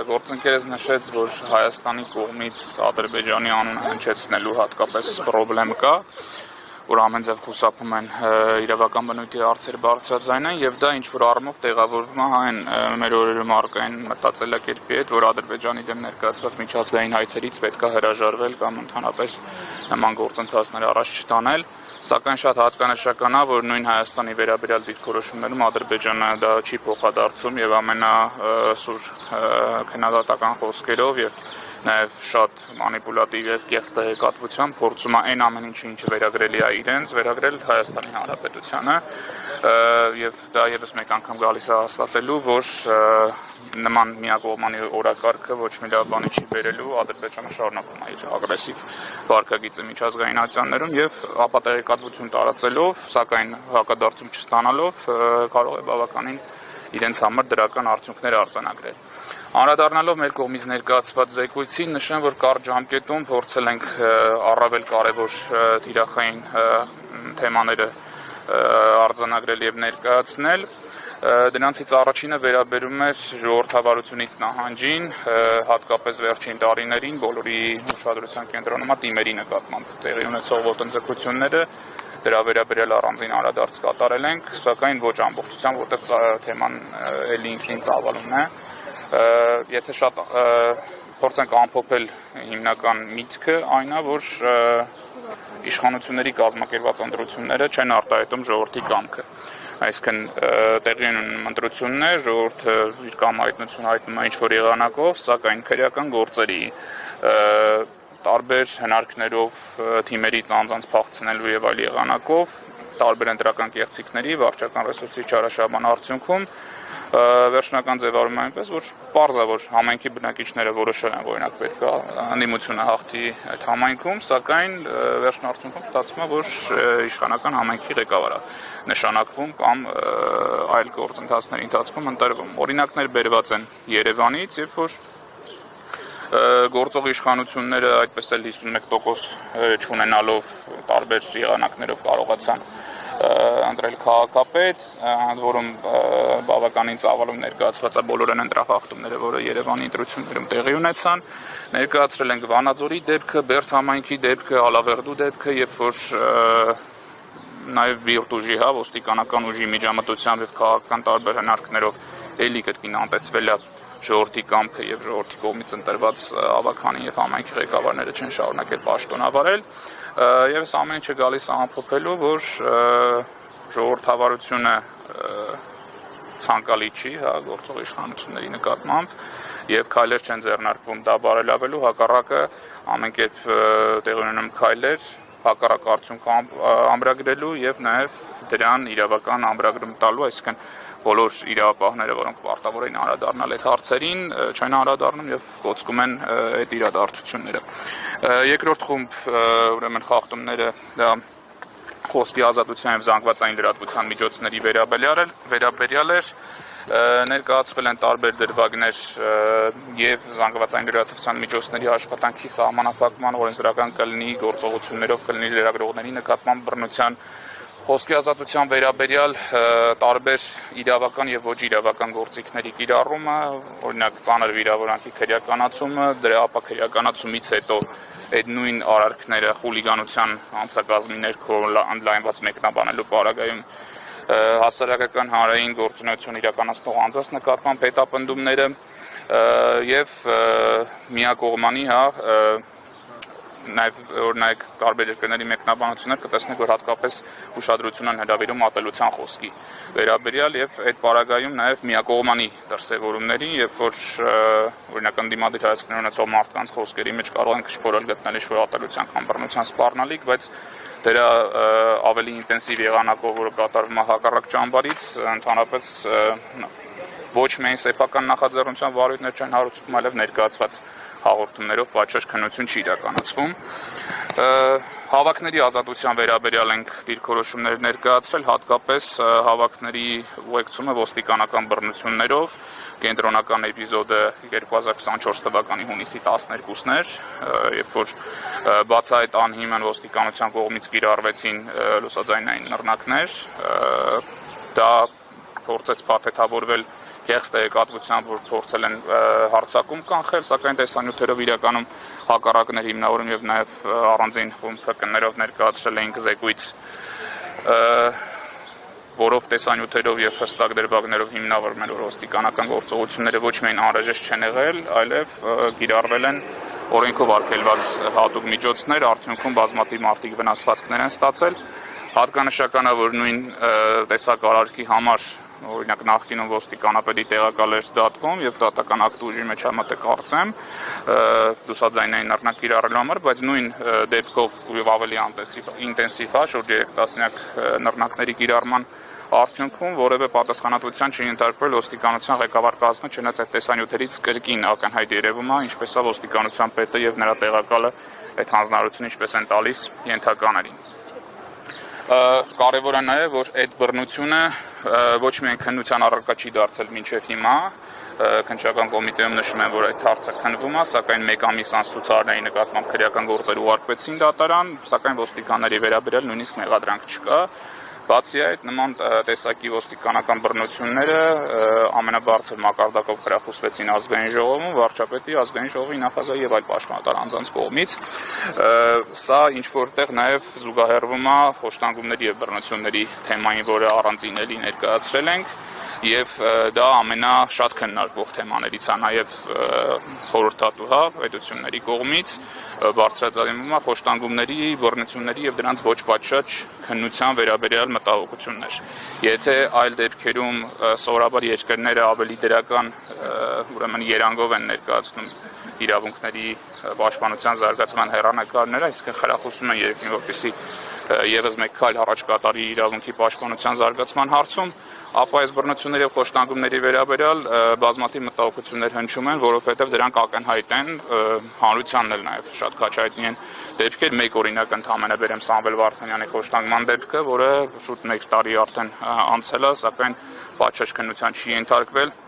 Գործընկերս նշեց, որ Հայաստանի կողմից Ադրբեջանի անունը հնչեցնելու հատկապես պրոբլեմ կա, որ ամեն ձև խուսափում են իրավական բնույթի հարցեր բարձրաձայնեն, եւ դա ինչ-որ առումով տեղավորվում է այն մեր օրերում առկային մտածելակերպի հետ, որ Ադրբեջանի դեմ ներկայացված միջազգային հայցերից պետք է հրաժարվել կամ ընդհանրապես նման գործընթացներ առաջ չտանել, սակայն շատ հատկանշական է, որ նույն Հայաստանի վերաբերյալ դիրքորոշումներում Ադրբեջանը դա չի փոխադարձում եւ ամենասուր քննադատական խոսքերով եւ նաև շատ մանիպուլատիվ եւ կեղծ տեղեկատվությամբ փորձում է այն ամեն ինչը վերագրելի է իրենց, վերագրել Հայաստանի Հանրապետությանը եւ դա եւս մեկ անգամ գալիս է հաստատելու, որ նման միակողմանի օրակարգը ոչ մի լավ բանի չի բերելու, Ադրբեջանը շարունակում է իր ագրեսիվ վարքագիծը միջազգային ատյաններում եւ ապա տեղեկատվություն տարածելով, սակայն հակադարձում չստանալով կարող է բավականին իրենց համար դրական արդյունքներ արձանագրել։ Անդրադառնալով մեր կողմից ներկայացված զեկույցին, նշեմ, որ կարճ ժամկետում փորձել ենք առավել կարևոր թիրախային թեմաները արձանագրել եւ ներկայացնել։ Դրանցից առաջինը վերաբերում էր ժողովրդավարությունից նահանջին, հատկապես վերջին տարիներին բոլորի ուշադրության կենտրոնում է թիմերի նկատմամբ տեղի ունեցող ոտնձգությունները, դրա վերաբերյալ առանձին անդրադարձ կատարել ենք, սակայն ոչ ամբողջությամբ, որտեղ թեման էլի ինքնին ծավալուն է։ Եթե շատ փորձենք ամփոփել հիմնական միտքը, այն է, որ իշխանությունների կազմակերպված ընտրությունները չեն արտահայտում ժողովրդի կամքը։ Այսինքն տեղի ունեն ընտրություններ, ժողովուրդը իր կամայտնություն հայտնում է ինչ-որ եղանակով, սակայն քրեական գործերի տարբեր հնարքներով թիմերից անձանց փախցնելու եւ այլ եղանակով, տարբեր ընտրական կեղծիքների, վարչական ռեսուրսի չարաշահման արդյունքում վերջնական ձևավորում է այնպես, որ պարզ է, որ համայնքի բնակիչները որոշել են, օրինակ պետք է ընդդիմությունը հաղթի այդ համայնքում, սակայն վերջնարդյունքում ստացվում է, որ իշխանական համայնքի ղեկավարը նշանակվում կամ այլ գործընթացների ընթացքում ընտրվում։ Օրինակներ բերված են Երևանից, երբ որ գործող իշխանությունները այդպես էլ 51% չունենալով տարբեր եղանակներով կարողացան ընտրել քաղաքապետ, ընդ որում բավականին ծավալում ներկայացված է բոլորեն ընտրախախտումները, որը Երևանի ընտրություններում տեղի ունեցան, ներկայացրել ենք Վանաձորի դեպքը, Բերդ համայնքի դեպքը, Ալավերդու դեպքը, երբ որ նաև բիրտ ուժի, ոստիկանական ուժի միջամտությամբ եւ քաղաքական տարբեր հնարքներով էլի կրկին անտեսվել է ժողովրդի կամքը եւ ժողովրդի կողմից ընտրված ավագանի եւ համայնքի ղեկավարները չեն շարունակել պաշտոնավարել։ Եվս ամեն ինչը գալիս է ամփոփելու, որ ժողովրդավարությունը ցանկալի չի, գործող իշխանությունների նկատմամբ եւ քայլեր չեն ձեռնարկվում դա բարելավելու, հակառակը ամեն կերպ տեղի ունենում քայլեր հակառակ արդյունք ամրագրելու եւ նաեւ դրան իրավական ամրագրում տալու, այսինքն բոլոր իրավապահները, որոնք պարտավոր են անդրադառնալ այդ հարցերին, չեն անդրադառնում եւ կոծկում են այդ իրադարձությունները։ Երկրորդ խումբ ուրեմն խախտումները դա խոսքի ազատության եւ զանգվածային լրատվության միջոցների վերաբերյալ էր, ներկայացվել են տարբեր դրվագներ եւ զանգվածային լրատվության միջոցների աշխատանքի սահմանափակման, օրենսդրական կլինի գործողություններով կլինի լրագրողների նկատմամբ բռնության, խոսքի ազատության վերաբերյալ տարբեր իրավական եւ ոչ իրավական գործիքների կիրառումը, օրինակ ծանր վիրավորանքի քրեականացումը, դրա ապա քրեականացումից հետո այդ նույն արարքները խուլիգանության անցակազմի ներքո ընդլայնված մեկնաբանելու պարագայում հասարակական հանրային գործունեություն իրականացնող անձանց նկատմամբ հետապնդումները եւ միակողմանի նաև օրինակ տարբեր երկրների մեկնաբանություններ կտեսնենք, որ հատկապես ուշադրություն են հրավիրում ատելության խոսքի վերաբերյալ եւ այդ պարագայում նաև միակողմանի դրսևորումների, երբ որ օրինակ ընդդիմադիր հայացքներ ունեցող մարդկանց խոսքերի մեջ կարող են քչփորել գտնել ինչ-որ ատելության կամ բռնության սպառնալիք, բայց դրա ավելի ինտենսիվ եղանակով, որը կատարվում է հակառակ ճամբարից, ընդհանրապես ոչ միայն սեփական նախաձեռնության վարույթներ չեն հարուցվում, այլև ներկայացված հաղորդումներով պատշաճ քննություն չի իրականացվում։ Հավաքների ազատության վերաբերյալ ենք դիրքորոշումներ ներկայացրել, հատկապես հավաքների ուղեկցումը ոստիկանական բռնություններով, կենտրոնական էպիզոդը 2024 թվականի հունիսի 12-ն էր, երբ որ բացահայտ անհիմն ոստիկանության կողմից կիրառվեցին լուսաձայնային նռնակներ, դա փորձեց փաթեթավորվել կեղծ տեղեկատվությամբ, որ փորձել են հարձակում կանխել, սակայն տեսանյութերով իրականում հակառակներ հիմնավորում եւ նաեւ առանձին խմբակներով ներկայացրել էին զեկույց, որով տեսանյութերով եւ հստակ դրվագներով հիմնավորում են, որ ոստիկանական գործողությունները ոչ միայն անհրաժեշտ չեն եղել, այլև կիրառվել են օրենքով արգելված հատուկ միջոցներ, արդյունքում բազմաթիվ մարդիկ վնասվածքներ են ստացել։ Հատկանշական է, որ նույն տեսակարարքի համար օրինակ նախկինում ոստիկանապետի տեղակալ էր դատվում եւ դատական ակտ ուժի մեջ համատե կարծեմ լուսաձայնային նռնակ կիրառելու համար, բայց նույն դեպքով եւ ավելի ինտենսիվ է, շուրջ 3 տասնյակ նռնակների կիրառման արդյունքում որևէ պատասխանատվության չի ենթարկվել ոստիկանության ղեկավար կազմը, չնայած այդ տեսանյութերից կրկին ակնհայտ երևում է, ինչպես է ոստիկանության պետը եւ նրա տեղակալը այդ հանձնարարությունը ինչպես են տալիս ենթականերին։ Կարևոր է նաև, որ այդ բռնությունը ոչ միայն քննության առարկա չի դարձել մինչև հիմա, քննչական կոմիտեում նշում են, որ այդ հարցը քննվում է, սակայն մեկ ամիս անց ցուցարների նկատմամբ քրեական գործեր ուղարկվեցին դատարան, սակայն ոստիկանների վերաբերյալ նույնիսկ մեղադրանք չկա։ Բացի այդ, նման տեսակի ոստիկանական բռնությունները ամենաբարձր մակարդակով խրախուսվեցին ազգային ժողովում, վարչապետի, ազգային ժողովի նախագահի եւ այլ պաշտպանատար անձանց կողմից։ Սա ինչ որտեղ նաեւ զուգահեռվում է խոշտանգումների եւ բռնությունների թեմային, որը առանձին էլի ներկայացրել ենք, եւ դա ամենաշատ քննարկվող թեմաներից է նաեւ խորհրդատու պետությունների կողմից բարձրաձայնվում է խոշտանգումների, բռնությունների եւ դրանց ոչ պատշաճ քննության վերաբերյալ մտահոգություններ։ Եթե այլ դեպքերում սովորաբար երկրները ավելի դրական ուրեմն երանգով են ներկայացնում իրավունքների պաշտպանության զարգացման հեռանկարները, այսինքն խրախուսում են երկրին, որպեսզի եւս մեկ քայլ առաջ կատարի իրավունքի պաշտպանության զարգացման հարցում, ապա այս բռնությունների եւ խոշտանգումների վերաբերյալ բազմաթիվ մտահոգություններ հնչում են, որովհետեւ դրանք ակնհայտ են, հանրությանն էլ նաեւ շատ քաչ հայտնի են դեպքեր, մեկ օրինակ ընդհանրապես բերեմ Սամվել Վարդանյանի խոշտանգման դեպքը, որը շուտ 1 տարի արդեն անցել է, սակայն պատշաճ քննության չի ենթարկվել։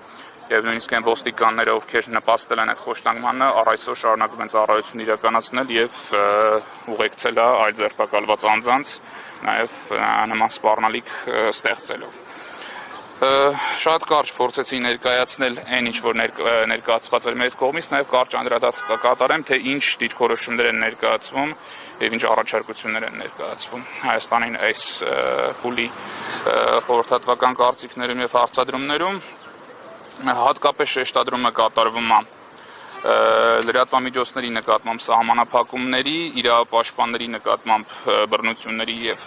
Եվ նույնիսկ այն ոստիկանները, ովքեր նպաստել են այդ խոշտանգմանը, առ այսօր շարունակում են ծառայություն իրականացնել եւ ուղեկցել այլ ձերբակալված անձանց, նաեւ նման սպառնալիք ստեղծելով։ Շատ կարճ փորձեցի ներկայացնել այն, ինչ որ ներկայացված էր մեզ կողմից, նաեւ կարճ անդրադարձ կկատարեմ, թե ինչ դիրքորոշումներ են ներկայացվում եւ ինչ առաջարկություններ են ներկայացվում Հայաստանին այս փուլի խորհրդատվական կարծիքներում եւ հարցադրումներում։ Հատկապես շեշտադրումը կատարվում է լրատվամիջոցների նկատմամբ սահմանափակումների, իրավապաշտպանների նկատմամբ բռնությունների եւ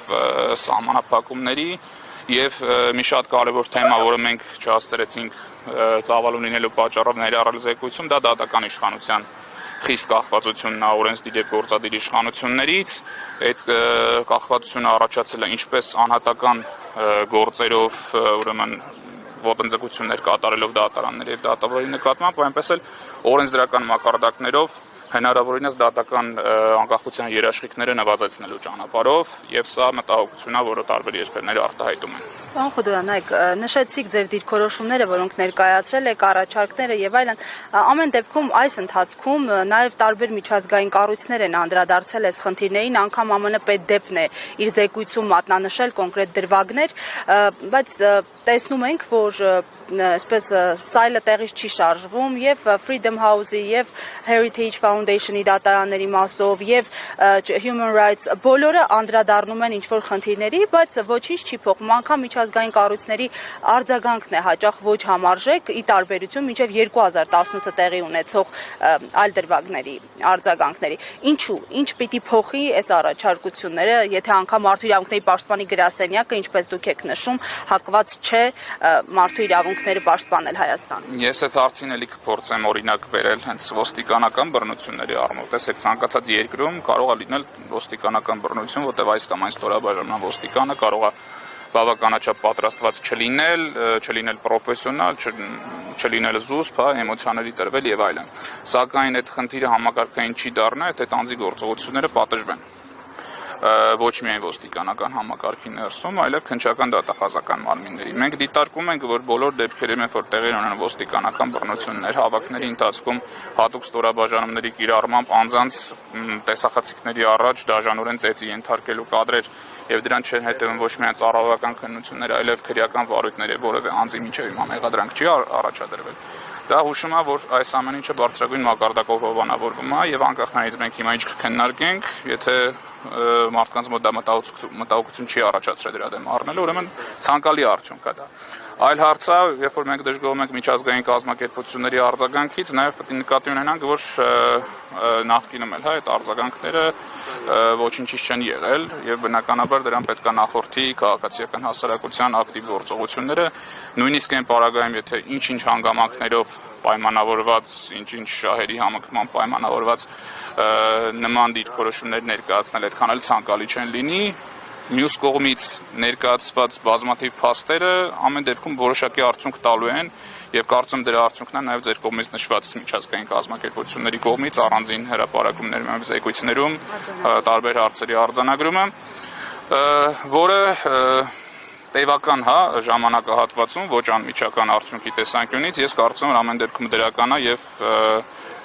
սահմանափակումների եւ մի շատ կարեւոր թեմա, որը մենք չհասցրեցինք ծավալուն լինելու պատճառով ներառել զեկույցում, դա դատական իշխանության խիստ կախվածությունն է օրենսդիր եւ գործադիր իշխանություններից։ Այդ կախվածությունը առաջացել է ինչպես անհատական գործերով, ուրեմն ոտնձգություններ կատարելով դատարանների եւ դատավորի նկատմամբ, այնպես էլ օրենսդրական մակարդակներով հնարավորինս դատական անկախության երաշխիքները նվազեցնելու ճանապարհով եւ սա մտահոգություն է, որը տարբեր երկրները արտահայտում են։ Պարոն Խոդոյան, այք նշեցիք ձեր դիրքորոշումները, որոնք ներկայացրել եք, առաջարկները եւ այլն, ամեն դեպքում այս ընթացքում նաեւ տարբեր միջազգային կառույցներ են անդրադարձել այս խնդիրներին, անգամ ԱՄՆ պետդեպն է իր զեկույցում մատնանշել կոնկրետ դրվագներ, բայց տեսնում ենք, որ այսպես սայլը տեղից չի շարժվում եւ Freedom House-ի եւ Heritage Foundation-ի դատարանների մասով եւ Human Rights բոլորը անդրադառնում են ինչ-որ խնդիրների, բայց ոչինչ չի փոխվում, անգամ միջազգային կառույցների արձագանքն է հաճախ ոչ համարժեք, ի տարբերություն մինչեւ 2018-ը տեղի ունեցող այլ դրվագների արձագանքների։ Ինչու՞, ինչ պիտի փոխի այս առաջարկությունները, եթե անգամ մարդու իրավունքների պաշտպանի գրասենյակը, ինչպես դուք եք նշում, հակված չէ մարդու իրավունքները պաշտպանել Հայաստանում։ Ես այդ հարցին էլի կփորձեմ օրինակ բերել հենց ոստիկանական բռնությունների առումով։ Տեսեք, ցանկացած երկրում կարող է լինել ոստիկանական բռնություն, որտեղ այս կամ այն ստորաբաժանման ոստիկանը կարող է բավականաչափ պատրաստված չլինել պրոֆեսիոնալ, չլինել զուսպ, էմոցիաների տրվել եւ այլն։ Սակայն այդ խնդիրը համակարգային չի դառնա, եթե այդ անձի գործողությունները պատժվեն։ ոչ միայն ոստիկանական համակարգի ներսում, այլև քննչական դատախազական մարմինների։ Մենք դիտարկում ենք, որ բոլոր դեպքերում, երբ որ տեղի ունեն ոստիկանական բռնություններ, հավաքների ընթացքում հատուկ ստորաբաժանումների կիրառմամբ անձանց տեսախցիկների առաջ դաժանորեն ծեծի ենթարկելու կադրեր եւ դրան չեն հետեւում ոչ միայն ծառայողական քննություններ, այլև քրեական վարույթներ, որևէ անձի միջև հիմա մեղադրանք չի առաջադրվել։ Դա հուշում է, որ այս ամեն ինչը բարձրագույն մակարդակով հովանավորվում է եւ անկախ նրանից մենք հիմա ինչ կքննարկենք, եթե մարդկանց մոտ դա մտահոգություն չի առաջացրել դրա դեմ առնելը, ուրեմն ցանկալի արդյունք է դա։ Այլ հարց է, երբ որ մենք դժգոհում ենք միջազգային կազմակերպությունների արձագանքից, նաև պետք է նկատի ունենանք, որ նախկինում էլ այդ արձագանքները ոչինչից չեն եղել եւ բնականաբար դրան պետք է նախորդի քաղաքացիական հասարակության ակտիվ գործողությունները, նույնիսկ այն պարագայում, եթե ինչ-ինչ հանգամանքներով պայմանավորված, ինչ-ինչ շահերի համակման պայմանավորված նման դիրքորոշումներ ներկայացնել այդքան էլ ցանկալի չեն լինի։ Մյուս կողմից ներկայացված բազմաթիվ փաստերը ամեն դեպքում որոշակի արդյունք տալու են եւ կարծում դրա արդյունքն է նաեւ ձեր կողմից նշված միջազգային կազմակերպությունների կողմից առանձին հրապարակումներում եւ զեկույցներում տարբեր հարցերի արձանագրումը, որը տևական է ժամանակահատվածում ոչ անմիջական արդյունքի տեսանկյունից, ես կարծում եմ ամեն դեպքում դրական է եւ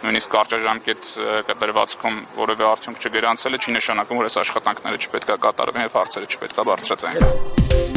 նույնիսկ կարճաժամկետ կտրվածքում որևէ արդյունք չգրանցելը չի նշանակում, որ այս աշխատանքները չպետք է կատարվեն եւ հարցերը չպետք է բարձրացվեն։